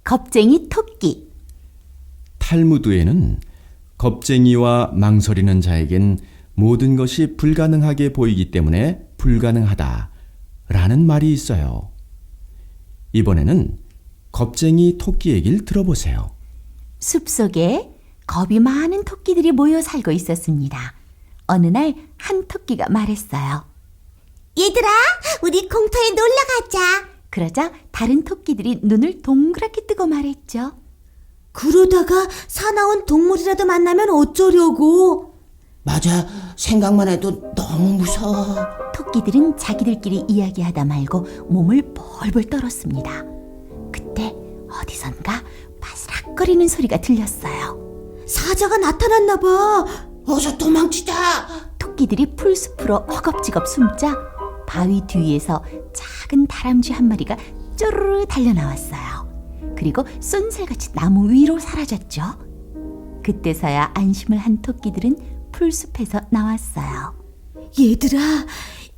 겁쟁이 토끼. 탈무드에는 겁쟁이와 망설이는 자에겐 모든 것이 불가능하게 보이기 때문에 불가능하다 라는 말이 있어요. 이번에는 겁쟁이 토끼 얘기를 들어보세요. 숲속에 겁이 많은 토끼들이 모여 살고 있었습니다. 어느 날 한 토끼가 말했어요. 얘들아, 우리 공터에 놀러 가자. 그러자 다른 토끼들이 눈을 동그랗게 뜨고 말했죠. 그러다가 사나운 동물이라도 만나면 어쩌려고? 맞아, 생각만 해도 너무 무서워. 토끼들은 자기들끼리 이야기하다 말고 몸을 벌벌 떨었습니다. 그때 어디선가 바스락거리는 소리가 들렸어요. 사자가 나타났나 봐. 어서 도망치자. 토끼들이 풀숲으로 허겁지겁 숨자 바위 뒤에서 작은 다람쥐 한 마리가 쪼르르 달려나왔어요. 그리고 쏜살같이 나무 위로 사라졌죠. 그때서야 안심을 한 토끼들은 풀숲에서 나왔어요. 얘들아,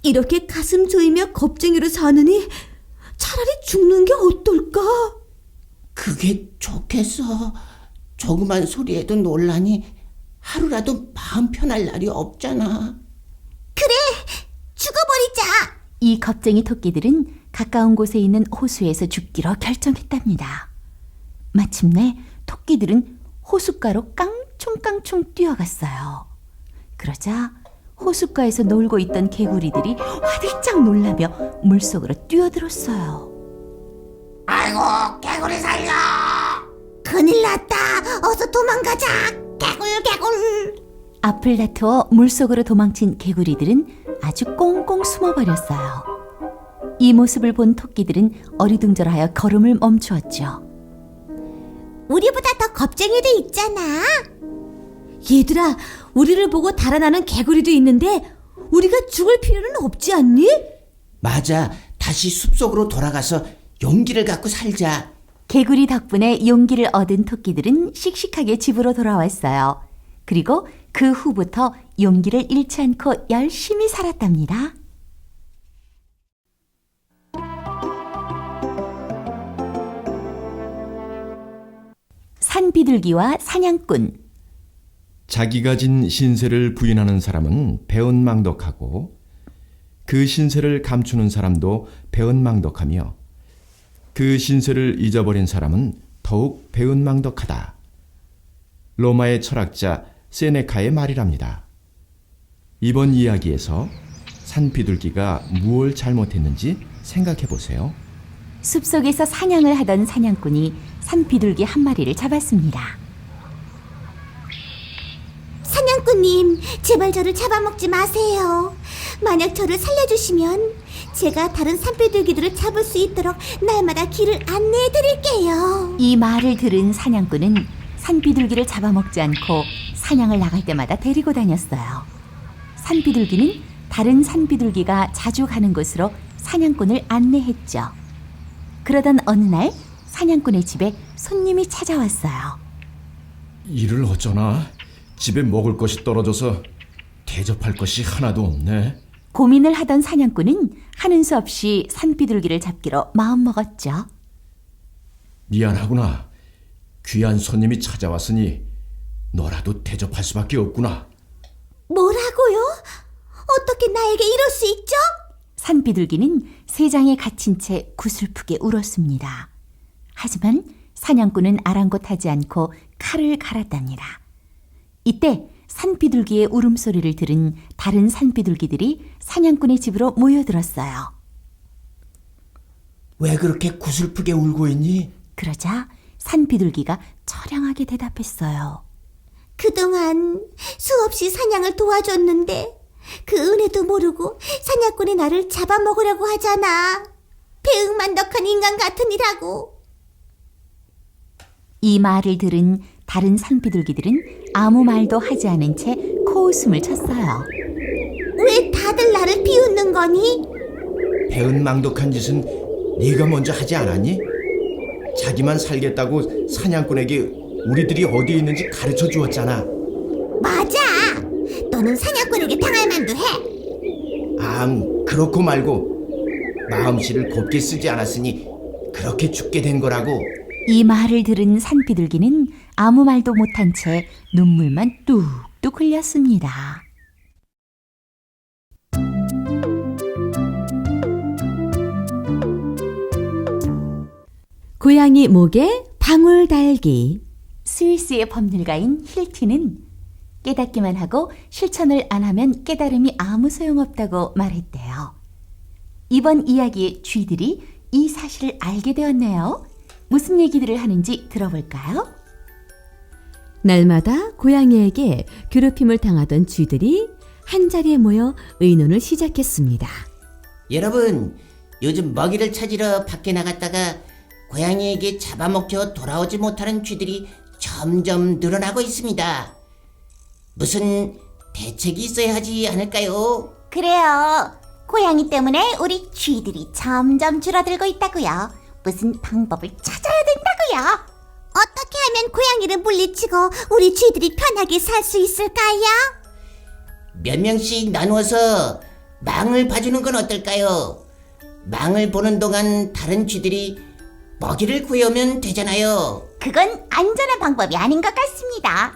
이렇게 가슴 조이며 겁쟁이로 사느니 차라리 죽는 게 어떨까? 그게 좋겠어. 조그만 소리에도 놀라니 하루라도 마음 편할 날이 없잖아. 그래, 죽어버리자. 이 겁쟁이 토끼들은 가까운 곳에 있는 호수에서 죽기로 결정했답니다. 마침내 토끼들은 호숫가로 깡총깡총 뛰어갔어요. 그러자 호숫가에서 놀고 있던 개구리들이 화들짝 놀라며 물속으로 뛰어들었어요. 아이고, 개구리 살려! 큰일 났다. 어서 도망가자. 개굴. 앞을 다투어 물속으로 도망친 개구리들은 아주 꽁꽁 숨어버렸어요. 이 모습을 본 토끼들은 어리둥절하여 걸음을 멈추었죠. 우리보다 더 겁쟁이도 있잖아. 얘들아, 우리를 보고 달아나는 개구리도 있는데 우리가 죽을 필요는 없지 않니? 맞아, 다시 숲속으로 돌아가서 용기를 갖고 살자. 개구리 덕분에 용기를 얻은 토끼들은 씩씩하게 집으로 돌아왔어요. 그리고 그 후부터 용기를 잃지 않고 열심히 살았답니다. 산비둘기와 사냥꾼. 자기가 진 신세를 부인하는 사람은 배은망덕하고 그 신세를 감추는 사람도 배은망덕하며 그 신세를 잊어버린 사람은 더욱 배은망덕하다. 로마의 철학자 세네카의 말이랍니다. 이번 이야기에서 산비둘기가 무엇을 잘못했는지 생각해 보세요. 숲속에서 사냥을 하던 사냥꾼이 산비둘기 한 마리를 잡았습니다. 사냥꾼님, 제발 저를 잡아먹지 마세요. 만약 저를 살려주시면 제가 다른 산비둘기들을 잡을 수 있도록 날마다 길을 안내해드릴게요. 이 말을 들은 사냥꾼은 산비둘기를 잡아먹지 않고 사냥을 나갈 때마다 데리고 다녔어요. 산비둘기는 다른 산비둘기가 자주 가는 곳으로 사냥꾼을 안내했죠. 그러던 어느 날 사냥꾼의 집에 손님이 찾아왔어요. 이를 어쩌나 집에 먹을 것이 떨어져서 대접할 것이 하나도 없네. 고민을 하던 사냥꾼은 하는 수 없이 산비둘기를 잡기로 마음먹었죠. 미안하구나. 귀한 손님이 찾아왔으니 너라도 대접할 수밖에 없구나. 뭐라고요? 어떻게 나에게 이럴 수 있죠? 산비둘기는 세 장에 갇힌 채 구슬프게 울었습니다. 하지만 사냥꾼은 아랑곳하지 않고 칼을 갈았답니다. 이때 산비둘기의 울음소리를 들은 다른 산비둘기들이 사냥꾼의 집으로 모여들었어요. 왜 그렇게 구슬프게 울고 있니? 그러자 산비둘기가 처량하게 대답했어요. 그동안 수없이 사냥을 도와줬는데 그 은혜도 모르고 사냥꾼이 나를 잡아먹으려고 하잖아. 배은만덕한 인간 같으니라고. 이 말을 들은 다른 산비둘기들은 아무 말도 하지 않은 채 코웃음을 쳤어요. 왜 다들 나를 비웃는 거니? 배은망덕한 짓은 네가 먼저 하지 않았니? 자기만 살겠다고 사냥꾼에게 우리들이 어디에 있는지 가르쳐 주었잖아. 맞아. 너는 사냥꾼에게 당할 만도 해. 그렇고 말고 마음씨를 곱게 쓰지 않았으니 그렇게 죽게 된 거라고. 이 말을 들은 산비둘기는 아무 말도 못한 채 눈물만 뚝뚝 흘렸습니다. 고양이 목에 방울 달기. 스위스의 법률가인 힐티는 깨닫기만 하고 실천을 안 하면 깨달음이 아무 소용없다고 말했대요. 이번 이야기의 쥐들이 이 사실을 알게 되었네요. 무슨 얘기들을 하는지 들어볼까요? 날마다 고양이에게 괴롭힘을 당하던 쥐들이 한자리에 모여 의논을 시작했습니다. 여러분, 요즘 먹이를 찾으러 밖에 나갔다가 고양이에게 잡아먹혀 돌아오지 못하는 쥐들이 점점 늘어나고 있습니다. 무슨 대책이 있어야 하지 않을까요? 그래요. 고양이 때문에 우리 쥐들이 점점 줄어들고 있다고요. 무슨 방법을 찾아야 된다고요. 어떻게 하면 고양이를 물리치고 우리 쥐들이 편하게 살 수 있을까요? 몇 명씩 나누어서 망을 봐주는 건 어떨까요? 망을 보는 동안 다른 쥐들이 먹이를 구해오면 되잖아요. 그건 안전한 방법이 아닌 것 같습니다.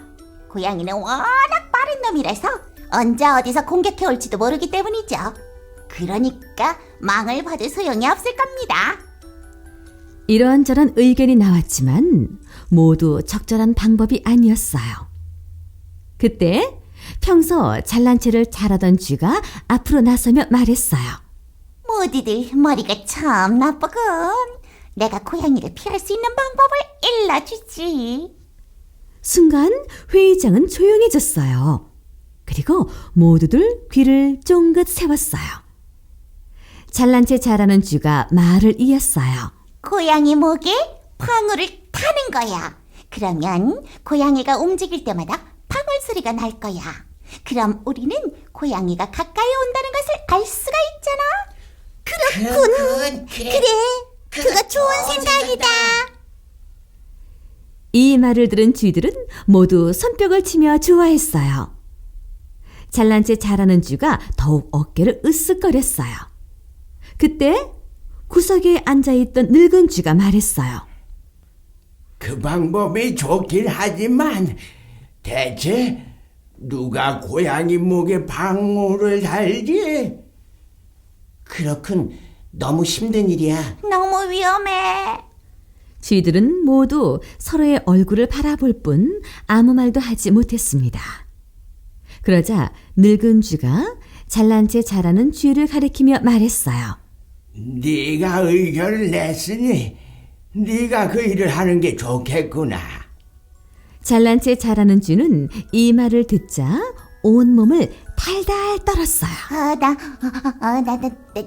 고양이는 워낙 빠른 놈이라서 언제 어디서 공격해 올지도 모르기 때문이죠. 그러니까 망을 봐도 소용이 없을 겁니다. 이런저런 의견이 나왔지만 모두 적절한 방법이 아니었어요. 그때 평소 잘난 체를 잘하던 쥐가 앞으로 나서며 말했어요. 모두들 머리가 참 나쁘군. 내가 고양이를 피할 수 있는 방법을 일러주지. 순간 회의장은 조용해졌어요. 그리고 모두들 귀를 쫑긋 세웠어요. 잘난 체 잘하는 쥐가 말을 이었어요. 고양이 목에 방울을 타는 거야. 그러면 고양이가 움직일 때마다 방울 소리가 날 거야. 그럼 우리는 고양이가 가까이 온다는 것을 알 수가 있잖아. 그렇군. 그래. 그거 좋은 생각이다. 이 말을 들은 쥐들은 모두 손뼉을 치며 좋아했어요. 잘난 체 잘하는 쥐가 더욱 어깨를 으쓱거렸어요. 그때 구석에 앉아있던 늙은 쥐가 말했어요. 그 방법이 좋긴 하지만 대체 누가 고양이 목에 방울을 달지? 그렇군, 너무 힘든 일이야. 너무 위험해. 쥐들은 모두 서로의 얼굴을 바라볼 뿐 아무 말도 하지 못했습니다. 그러자 늙은 쥐가 잘난 체 잘하는 쥐를 가리키며 말했어요. 네가 의견을 냈으니 네가 그 일을 하는 게 좋겠구나. 잘난 체 잘하는 쥐는 이 말을 듣자 온몸을 달달 떨었어요.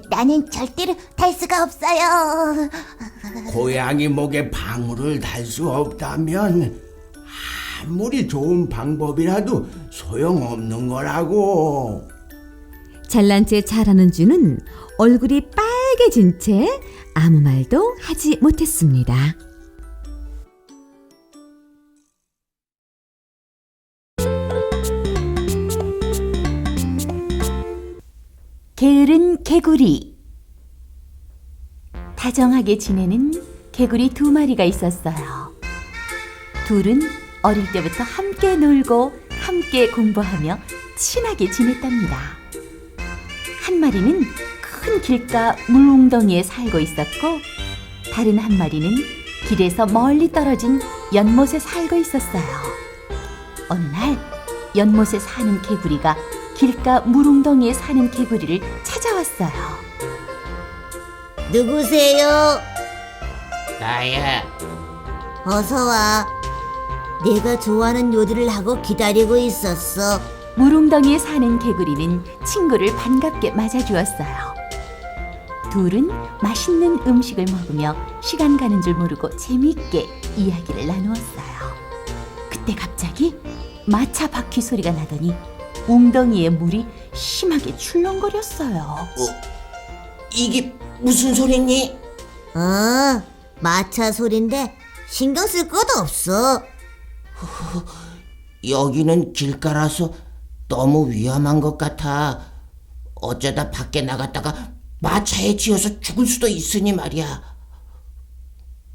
나는 절대로 달 수가 없어요. 고양이 목에 방울을 달 수 없다면 아무리 좋은 방법이라도 소용없는 거라고. 잘난 체 잘하는 쥐는 얼굴이 빨개진 채 아무 말도 하지 못했습니다. 게으른 개구리. 다정하게 지내는 개구리 두 마리가 있었어요. 둘은 어릴 때부터 함께 놀고 함께 공부하며 친하게 지냈답니다. 한 마리는 큰 길가 물웅덩이에 살고 있었고 다른 한 마리는 길에서 멀리 떨어진 연못에 살고 있었어요. 어느 날 연못에 사는 개구리가 길가 물웅덩이에 사는 개구리를 찾아왔어요. 누구세요? 나야. 어서 와. 내가 좋아하는 요리를 하고 기다리고 있었어. 물웅덩이에 사는 개구리는 친구를 반갑게 맞아주었어요. 둘은 맛있는 음식을 먹으며 시간 가는 줄 모르고 재미있게 이야기를 나누었어요. 그때 갑자기 마차 바퀴 소리가 나더니 웅덩이에 물이 심하게 출렁거렸어요. 이게 무슨 소리니? 마차 소린데 신경 쓸 것도 없어. 여기는 길가라서 너무 위험한 것 같아. 어쩌다 밖에 나갔다가 마차에 쥐어서 죽을 수도 있으니 말이야.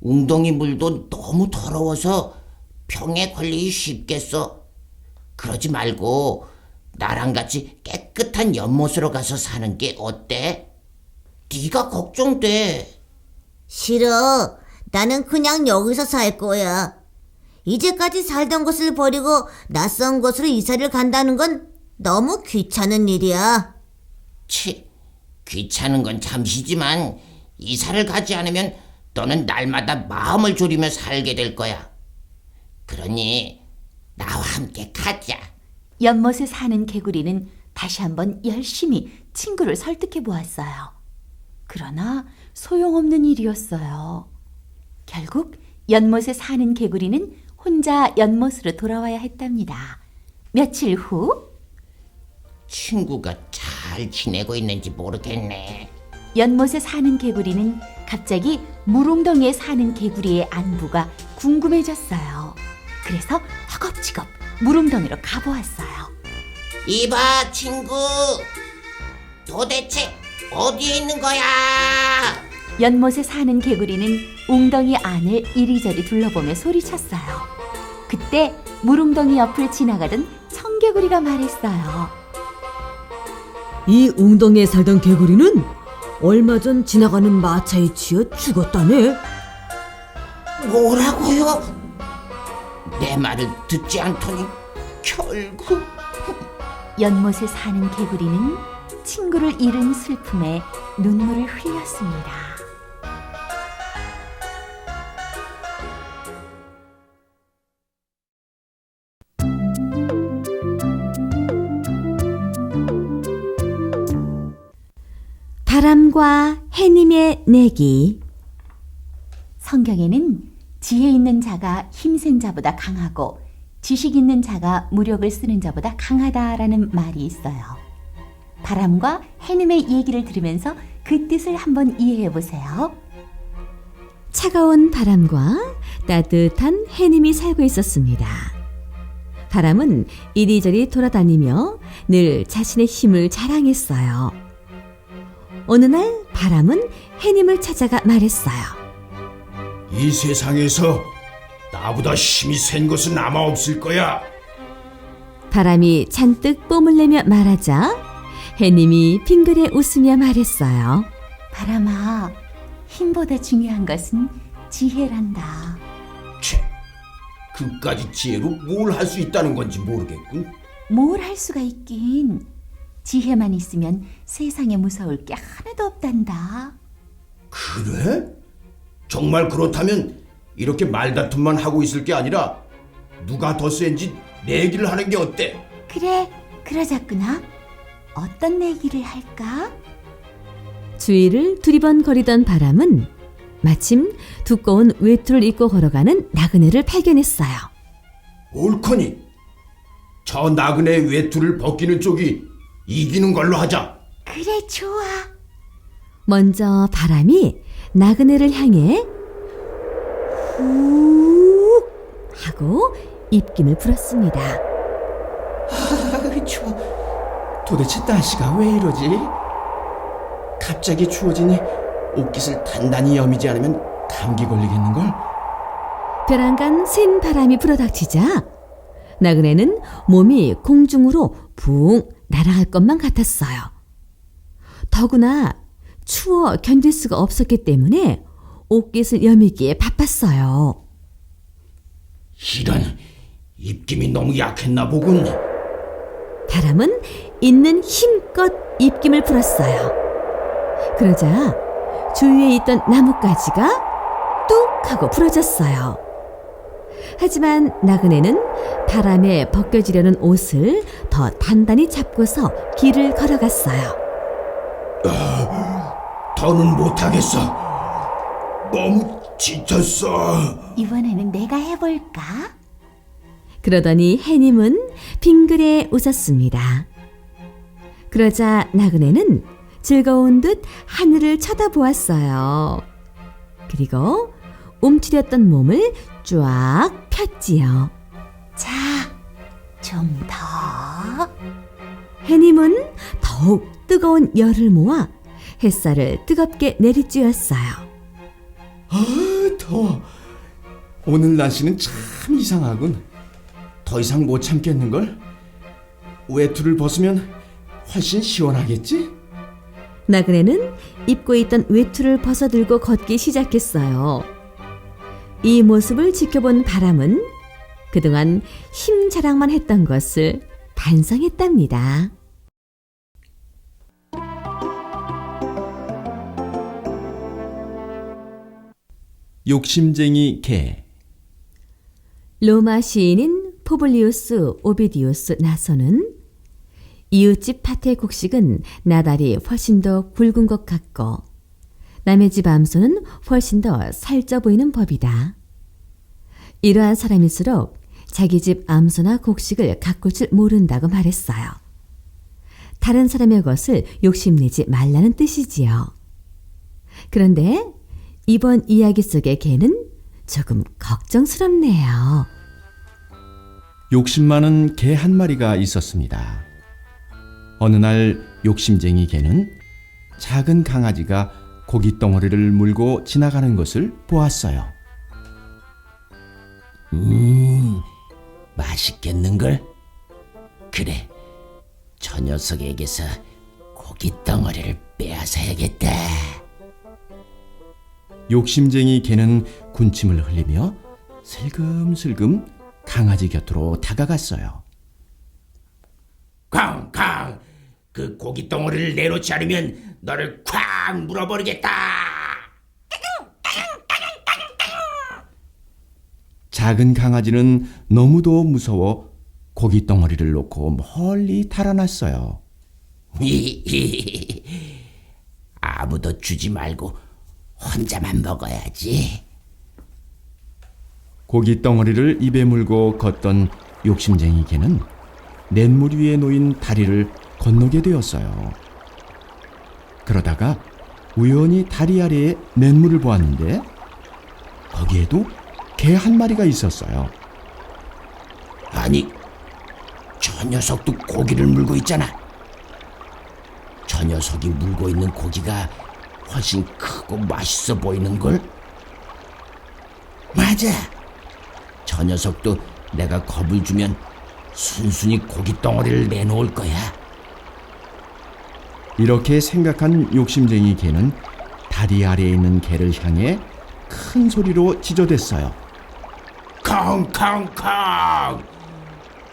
웅덩이 물도 너무 더러워서 병에 걸리기 쉽겠어. 그러지 말고 나랑 같이 깨끗한 연못으로 가서 사는 게 어때? 네가 걱정돼. 싫어. 나는 그냥 여기서 살 거야. 이제까지 살던 곳을 버리고 낯선 곳으로 이사를 간다는 건 너무 귀찮은 일이야. 귀찮은 건 잠시지만 이사를 가지 않으면 너는 날마다 마음을 졸이며 살게 될 거야. 그러니 나와 함께 가자. 연못에 사는 개구리는 다시 한번 열심히 친구를 설득해 보았어요. 그러나 소용없는 일이었어요. 결국 연못에 사는 개구리는 혼자 연못으로 돌아와야 했답니다. 며칠 후 친구가 잘 지내고 있는지 모르겠네. 연못에 사는 개구리는 갑자기 물웅덩이에 사는 개구리의 안부가 궁금해졌어요. 그래서 허겁지겁 물웅덩이로 가보았어요. 이봐, 친구. 도대체 어디에 있는 거야? 연못에 사는 개구리는 웅덩이 안을 이리저리 둘러보며 소리쳤어요. 그때 물웅덩이 옆을 지나가던 청개구리가 말했어요. 이 웅덩이에 살던 개구리는 얼마 전 지나가는 마차에 치여 죽었다네. 뭐라고요? 내 말을 듣지 않더니 결국... 연못에 사는 개구리는 친구를 잃은 슬픔에 눈물을 흘렸습니다. 바람과 해님의 내기. 성경에는 지혜 있는 자가 힘센 자보다 강하고 지식 있는 자가 무력을 쓰는 자보다 강하다라는 말이 있어요. 바람과 해님의 얘기를 들으면서 그 뜻을 한번 이해해 보세요. 차가운 바람과 따뜻한 해님이 살고 있었습니다. 바람은 이리저리 돌아다니며 늘 자신의 힘을 자랑했어요. 어느 날 바람은 해님을 찾아가 말했어요. 이 세상에서 나보다 힘이 센 것은 아마 없을 거야. 바람이 잔뜩 뽐을 내며 말하자 해님이 빙그레 웃으며 말했어요. 바람아, 힘보다 중요한 것은 지혜란다. 그까지 지혜로 뭘 할 수 있다는 건지 모르겠군. 뭘 할 수가 있긴. 지혜만 있으면 세상에 무서울 게 하나도 없단다. 그래? 정말 그렇다면 이렇게 말다툼만 하고 있을 게 아니라 누가 더 센지 내기를 하는 게 어때? 그래, 그러자꾸나. 어떤 내기를 할까? 주위를 두리번거리던 바람은 마침 두꺼운 외투를 입고 걸어가는 나그네를 발견했어요. 옳거니 저 나그네의 외투를 벗기는 쪽이 이기는 걸로 하자. 그래, 좋아. 먼저 바람이 나그네를 향해 후 하고 입김을 불었습니다. 추워. 도대체 날씨가 왜 이러지? 갑자기 추워지니 옷깃을 단단히 여미지 않으면 감기 걸리겠는걸? 벼랑간 센 바람이 불어닥치자 나그네는 몸이 공중으로 붕 날아갈 것만 같았어요. 더구나 추워 견딜 수가 없었기 때문에 옷깃을 여미기에 바빴어요. 이런, 입김이 너무 약했나 보군. 바람은 있는 힘껏 입김을 불었어요. 그러자 주위에 있던 나뭇가지가 뚝 하고 부러졌어요. 하지만 나그네는 바람에 벗겨지려는 옷을 더 단단히 잡고서 길을 걸어갔어요. 더는 못하겠어. 너무 지쳤어. 이번에는 내가 해볼까? 그러더니 해님은 빙그레 웃었습니다. 그러자 나그네는 즐거운 듯 하늘을 쳐다보았어요. 그리고 움츠렸던 몸을 쫙 폈지요. 자, 좀 더. 해님은 더욱 뜨거운 열을 모아 햇살을 뜨겁게 내리쬐었어요. 더 더워. 오늘 날씨는 참 이상하군. 더 이상 못 참겠는걸? 외투를 벗으면 훨씬 시원하겠지? 나그네는 입고 있던 외투를 벗어들고 걷기 시작했어요. 이 모습을 지켜본 바람은 그동안 힘 자랑만 했던 것을 반성했답니다. 욕심쟁이 개. 로마 시인인 포블리우스 오비디우스 나소는 이웃집 밭의 곡식은 나달이 훨씬 더 굵은 것 같고 남의 집 암소는 훨씬 더 살쪄 보이는 법이다. 이러한 사람일수록 자기 집 암소나 곡식을 가꿀 줄 모른다고 말했어요. 다른 사람의 것을 욕심내지 말라는 뜻이지요. 그런데 이번 이야기 속의 개는 조금 걱정스럽네요. 욕심 많은 개 한 마리가 있었습니다. 어느 날 욕심쟁이 개는 작은 강아지가 고기 덩어리를 물고 지나가는 것을 보았어요. 맛있겠는걸? 그래, 저 녀석에게서 고기 덩어리를 빼앗아야겠다. 욕심쟁이 개는 군침을 흘리며 슬금슬금 강아지 곁으로 다가갔어요. 쾅쾅! 그 고기 덩어리를 내놓지 않으면 너를 쾅 물어버리겠다. 작은 강아지는 너무도 무서워 고기 덩어리를 놓고 멀리 달아났어요. 아무도 주지 말고 혼자만 먹어야지. 고기 덩어리를 입에 물고 걷던 욕심쟁이 개는 냇물 위에 놓인 다리를 건너게 되었어요. 그러다가 우연히 다리 아래에 냇물을 보았는데 거기에도 개 한 마리가 있었어요. 아니, 저 녀석도 고기를 물고 있잖아. 저 녀석이 물고 있는 고기가 훨씬 크고 맛있어 보이는걸? 맞아. 저 녀석도 내가 겁을 주면 순순히 고기 덩어리를 내놓을 거야. 이렇게 생각한 욕심쟁이 개는 다리 아래에 있는 개를 향해 큰 소리로 지저댔어요. 康康康!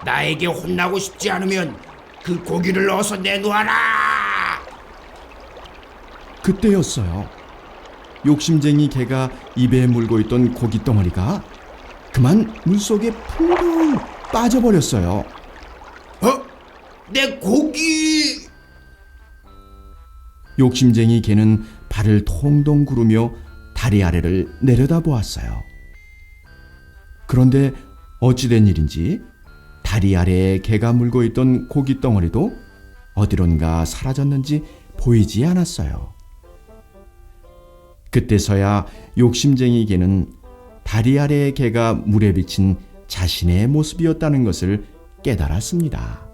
나에게 혼나고 싶지 않으면 그 고기를 어서 내놓아라! 그때였어요. 욕심쟁이 개가 입에 물고 있던 고기 덩어리가 그만 물속에 풍덩 빠져버렸어요. 내 고기! 욕심쟁이 개는 발을 통동 구르며 다리 아래를 내려다보았어요. 그런데 어찌된 일인지 다리 아래에 개가 물고 있던 고기 덩어리도 어디론가 사라졌는지 보이지 않았어요. 그때서야 욕심쟁이 개는 다리 아래의 개가 물에 비친 자신의 모습이었다는 것을 깨달았습니다.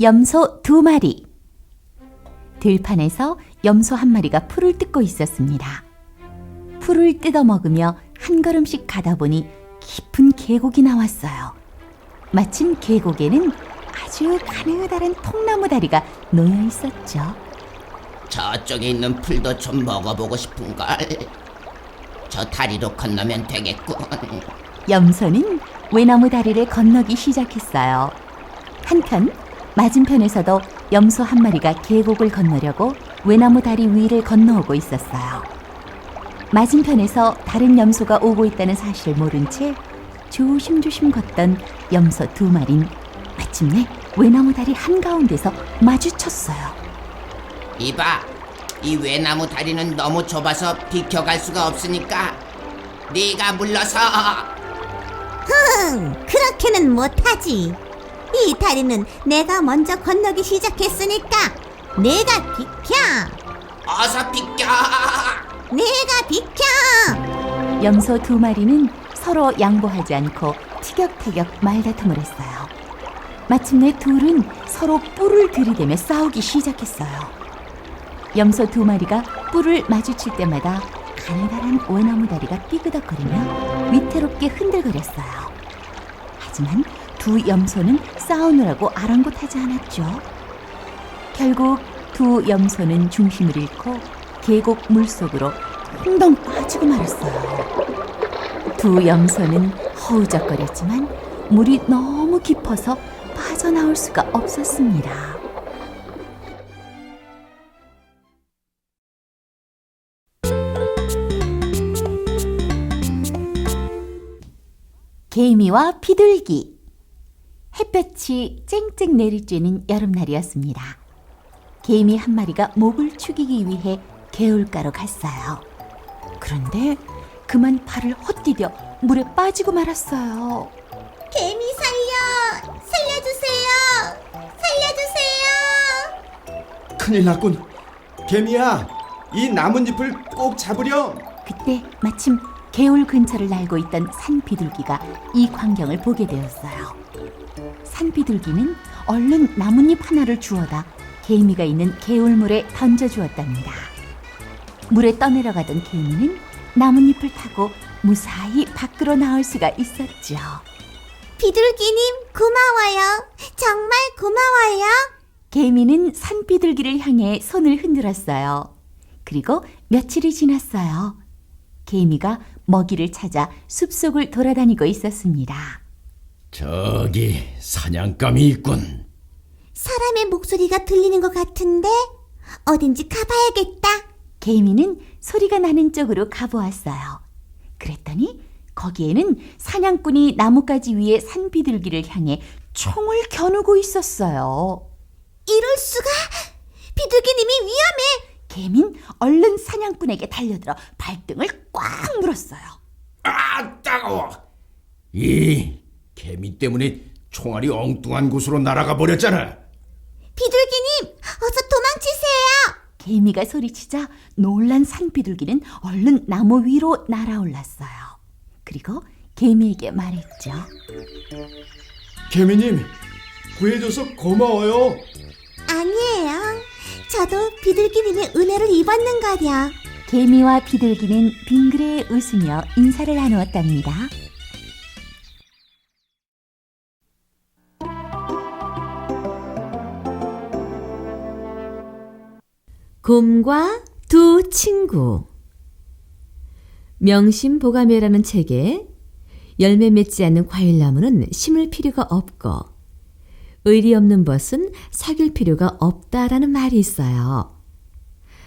염소 2마리. 들판에서 염소 한 마리가 풀을 뜯고 있었습니다. 풀을 뜯어 먹으며 한 걸음씩 가다 보니 깊은 계곡이 나왔어요. 마침 계곡에는 아주 가느다란 통나무 다리가 놓여 있었죠. 저쪽에 있는 풀도 좀 먹어보고 싶은걸. 저 다리로 건너면 되겠군. 염소는 외나무 다리를 건너기 시작했어요. 한편 맞은편에서도 염소 한 마리가 계곡을 건너려고 외나무 다리 위를 건너오고 있었어요. 맞은편에서 다른 염소가 오고 있다는 사실을 모른 채 조심조심 걷던 염소 2마리는 마침내 외나무 다리 한가운데서 마주쳤어요. 이봐, 이 외나무 다리는 너무 좁아서 비켜갈 수가 없으니까 네가 물러서. 그렇게는 못하지. 이 다리는 내가 먼저 건너기 시작했으니까 내가 비켜. 어서 비켜. 내가 비켜. 염소 2마리는 서로 양보하지 않고 티격태격 말다툼을 했어요. 마침내 둘은 서로 뿔을 들이대며 싸우기 시작했어요. 염소 두 마리가 뿔을 마주칠 때마다 가느다란 외나무 다리가 삐그덕거리며 위태롭게 흔들거렸어요. 하지만 두 염소는 싸우느라고 아랑곳하지 않았죠. 결국 두 염소는 중심을 잃고 계곡 물속으로 퐁덩 빠지고 말았어요. 두 염소는 허우적거렸지만 물이 너무 깊어서 빠져나올 수가 없었습니다. 개미와 비둘기. 햇볕이 쨍쨍 내리쬐는 여름날이었습니다. 개미 한 마리가 목을 축이기 위해 개울가로 갔어요. 그런데 그만 발을 헛디뎌 물에 빠지고 말았어요. 개미 살려주세요. 큰일 났군. 개미야, 이 나뭇잎을 꼭 잡으렴. 그때 마침 개울 근처를 날고 있던 산비둘기가 이 광경을 보게 되었어요. 산비둘기는 얼른 나뭇잎 하나를 주워다 개미가 있는 개울물에 던져주었답니다. 물에 떠내려가던 개미는 나뭇잎을 타고 무사히 밖으로 나올 수가 있었죠. 비둘기님 고마워요. 정말 고마워요. 개미는 산비둘기를 향해 손을 흔들었어요. 그리고 며칠이 지났어요. 개미가 먹이를 찾아 숲속을 돌아다니고 있었습니다. 저기 사냥감이 있군. 사람의 목소리가 들리는 것 같은데 어딘지 가봐야겠다. 개미는 소리가 나는 쪽으로 가보았어요. 그랬더니 거기에는 사냥꾼이 나뭇가지 위에 산비둘기를 향해 총을 겨누고 있었어요. 이럴 수가. 비둘기님이 위험해. 개미는 얼른 사냥꾼에게 달려들어 발등을 꽉 물었어요. 아, 따가워. 이 개미 때문에 총알이 엉뚱한 곳으로 날아가 버렸잖아. 비둘기님 어서 도망치세요. 개미가 소리치자 놀란 산비둘기는 얼른 나무 위로 날아올랐어요. 그리고 개미에게 말했죠. 개미님, 구해줘서 고마워요. 아니에요. 저도 비둘기님의 은혜를 입었는거려. 개미와 비둘기는 빙그레 웃으며 인사를 나누었답니다. 곰과 두 친구. 명심보감회라는 책에 열매 맺지 않는 과일나무는 심을 필요가 없고 의리 없는 벗은 사귈 필요가 없다라는 말이 있어요.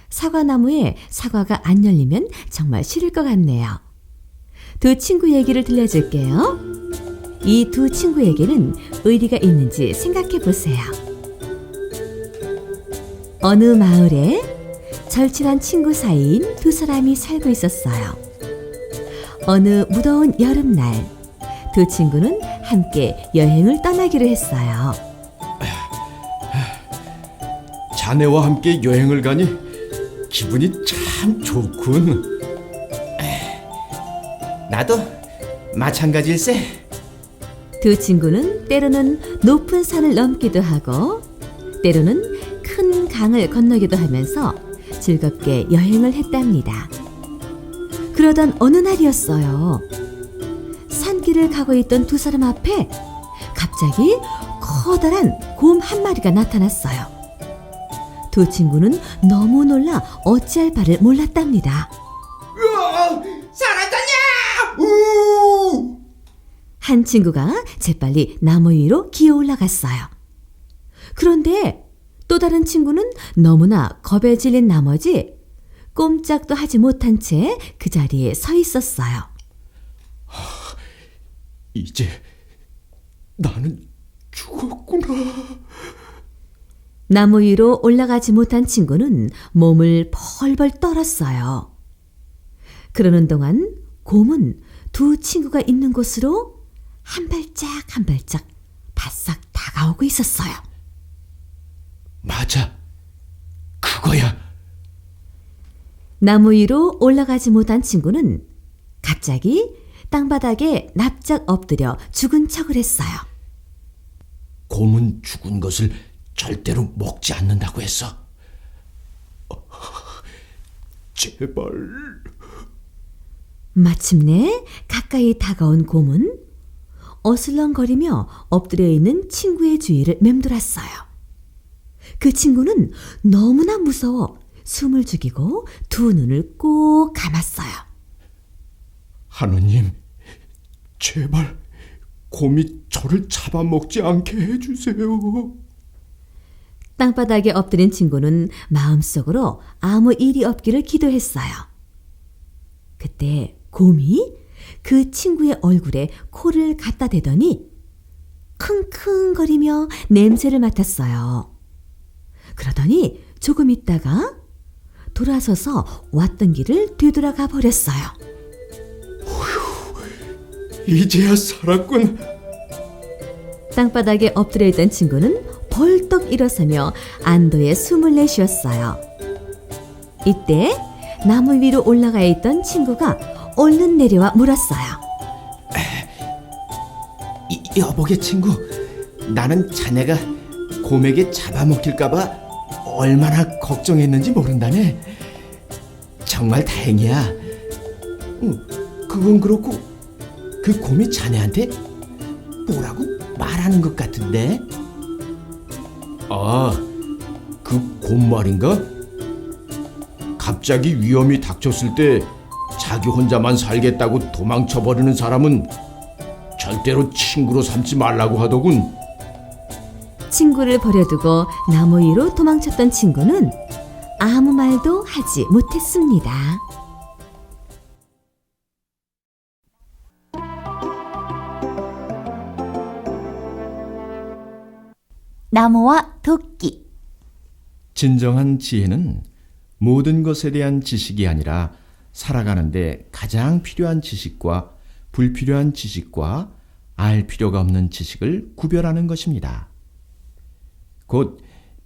사과나무에 사과가 안 열리면 정말 싫을 것 같네요. 두 친구 얘기를 들려줄게요. 이 두 친구에게는 의리가 있는지 생각해 보세요. 어느 마을에 절친한 친구 사이인 두 사람이 살고 있었어요. 어느 무더운 여름날, 두 친구는 함께 여행을 떠나기로 했어요. 자네와 함께 여행을 가니 기분이 참 좋군. 나도 마찬가지일세. 두 친구는 때로는 높은 산을 넘기도 하고 때로는 큰 강을 건너기도 하면서 즐겁게 여행을 했답니다. 그러던 어느 날이었어요. 산길을 가고 있던 두 사람 앞에 갑자기 커다란 곰 한 마리가 나타났어요. 두 친구는 너무 놀라 어찌할 바를 몰랐답니다. 사라졌냐? 우! 한 친구가 재빨리 나무 위로 기어 올라갔어요. 그런데 또 다른 친구는 너무나 겁에 질린 나머지 꼼짝도 하지 못한 채 그 자리에 서 있었어요. 이제 나는 죽었구나. 나무 위로 올라가지 못한 친구는 몸을 벌벌 떨었어요. 그러는 동안 곰은 두 친구가 있는 곳으로 한 발짝 한 발짝 바싹 다가오고 있었어요. 맞아, 그거야. 나무 위로 올라가지 못한 친구는 갑자기 땅바닥에 납작 엎드려 죽은 척을 했어요. 곰은 죽은 것을 절대로 먹지 않는다고 했어. 제발. 마침내 가까이 다가온 곰은 어슬렁거리며 엎드려 있는 친구의 주위를 맴돌았어요. 그 친구는 너무나 무서워 숨을 죽이고 두 눈을 꼭 감았어요. 하느님, 제발 곰이 저를 잡아먹지 않게 해주세요. 땅바닥에 엎드린 친구는 마음속으로 아무 일이 없기를 기도했어요. 그때 곰이 그 친구의 얼굴에 코를 갖다 대더니 킁킁거리며 냄새를 맡았어요. 그러더니 조금 있다가 돌아서서 왔던 길을 되돌아가 버렸어요. 이제야 살았군. 땅바닥에 엎드려 있던 친구는 벌떡 일어서며 안도의 숨을 내쉬었어요. 이때 나무 위로 올라가 있던 친구가 얼른 내려와 물었어요. 여보게 친구, 나는 자네가 곰에게 잡아먹힐까봐 얼마나 걱정했는지 모른다네. 정말 다행이야. 그건 그렇고 그 곰이 자네한테 뭐라고 말하는 것 같은데? 아, 그 곰 말인가? 갑자기 위험이 닥쳤을 때 자기 혼자만 살겠다고 도망쳐버리는 사람은 절대로 친구로 삼지 말라고 하더군. 친구를 버려두고 나무 위로 도망쳤던 친구는 아무 말도 하지 못했습니다. 나무와 도끼. 진정한 지혜는 모든 것에 대한 지식이 아니라 살아가는데 가장 필요한 지식과 불필요한 지식과 알 필요가 없는 지식을 구별하는 것입니다. 곧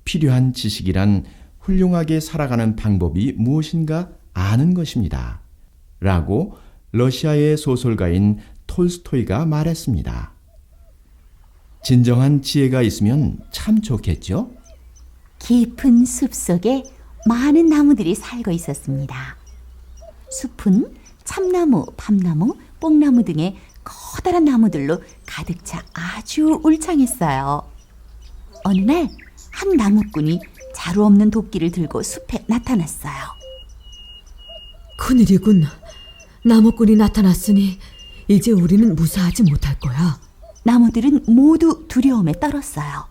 필요한 지식이란 훌륭하게 살아가는 방법이 무엇인가 아는 것입니다. 라고 러시아의 소설가인 톨스토이가 말했습니다. 진정한 지혜가 있으면 참 좋겠죠? 깊은 숲 속에 많은 나무들이 살고 있었습니다. 숲은 참나무, 밤나무, 뽕나무 등의 커다란 나무들로 가득 차 아주 울창했어요. 어느 날 한 나무꾼이 자루 없는 도끼를 들고 숲에 나타났어요. 큰일이군. 나무꾼이 나타났으니 이제 우리는 무사하지 못할 거야. 나무들은 모두 두려움에 떨었어요.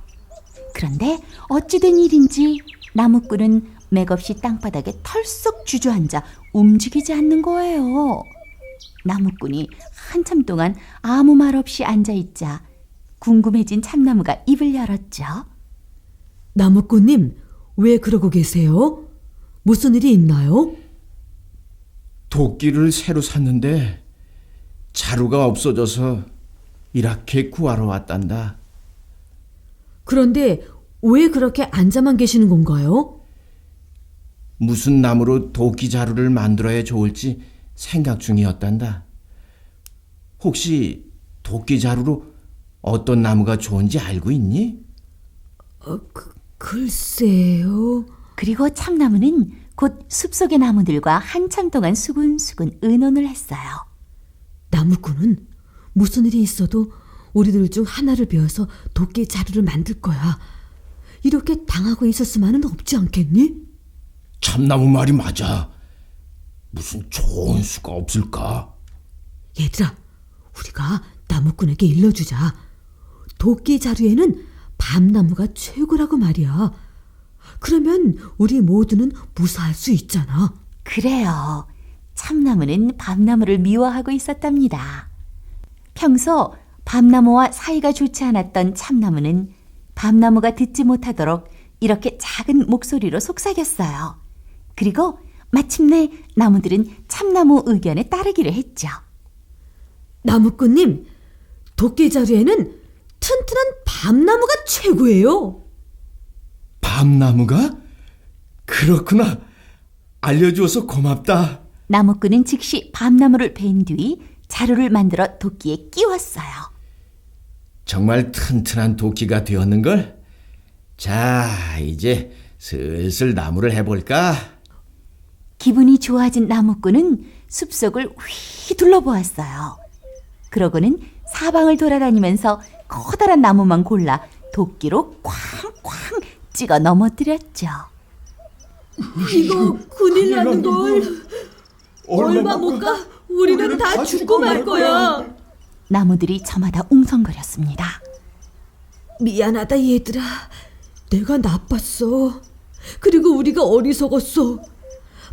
그런데 어찌된 일인지 나무꾼은 맥없이 땅바닥에 털썩 주저앉아 움직이지 않는 거예요. 나무꾼이 한참 동안 아무 말 없이 앉아있자 궁금해진 참나무가 입을 열었죠. 나무꾼님, 왜 그러고 계세요? 무슨 일이 있나요? 도끼를 새로 샀는데 자루가 없어져서 이렇게 구하러 왔단다. 그런데 왜 그렇게 앉아만 계시는 건가요? 무슨 나무로 도끼 자루를 만들어야 좋을지 생각 중이었단다. 혹시 도끼 자루로 어떤 나무가 좋은지 알고 있니? 글쎄요. 그리고 참나무는 곧 숲속의 나무들과 한참 동안 수근수근 의논을 했어요. 나무꾼은 무슨 일이 있어도 우리들 중 하나를 베어서 도끼 자루를 만들 거야. 이렇게 당하고 있을 수만은 없지 않겠니? 참나무 말이 맞아. 무슨 좋은 수가 없을까? 얘들아, 우리가 나무꾼에게 일러주자. 도끼 자루에는 밤나무가 최고라고 말이야. 그러면 우리 모두는 무사할 수 있잖아. 그래요. 참나무는 밤나무를 미워하고 있었답니다. 평소 밤나무와 사이가 좋지 않았던 참나무는 밤나무가 듣지 못하도록 이렇게 작은 목소리로 속삭였어요. 그리고 마침내 나무들은 참나무 의견에 따르기로 했죠. 나무꾼님, 도끼 자루에는 튼튼한 밤나무가 최고예요. 밤나무가? 그렇구나. 알려주어서 고맙다. 나무꾼은 즉시 밤나무를 벤 뒤 자루를 만들어 도끼에 끼웠어요. 정말 튼튼한 도끼가 되었는걸? 자, 이제 슬슬 나무를 해볼까? 기분이 좋아진 나무꾼은 숲속을 휘 둘러보았어요. 그러고는 사방을 돌아다니면서 커다란 나무만 골라 도끼로 쾅쾅 찍어 넘어뜨렸죠. 이거 큰일 나는 걸. 얼마 못 가. 우리는 다 죽고 말 거야. 나무들이 저마다 웅성거렸습니다. 미안하다 얘들아. 내가 나빴어. 그리고 우리가 어리석었어.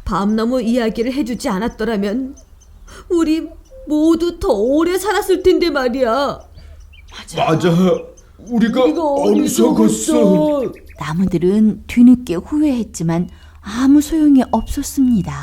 밤나무 이야기를 해주지 않았더라면 우리 모두 더 오래 살았을 텐데 말이야. 맞아. 우리가 어리석었어. 나무들은 뒤늦게 후회했지만 아무 소용이 없었습니다.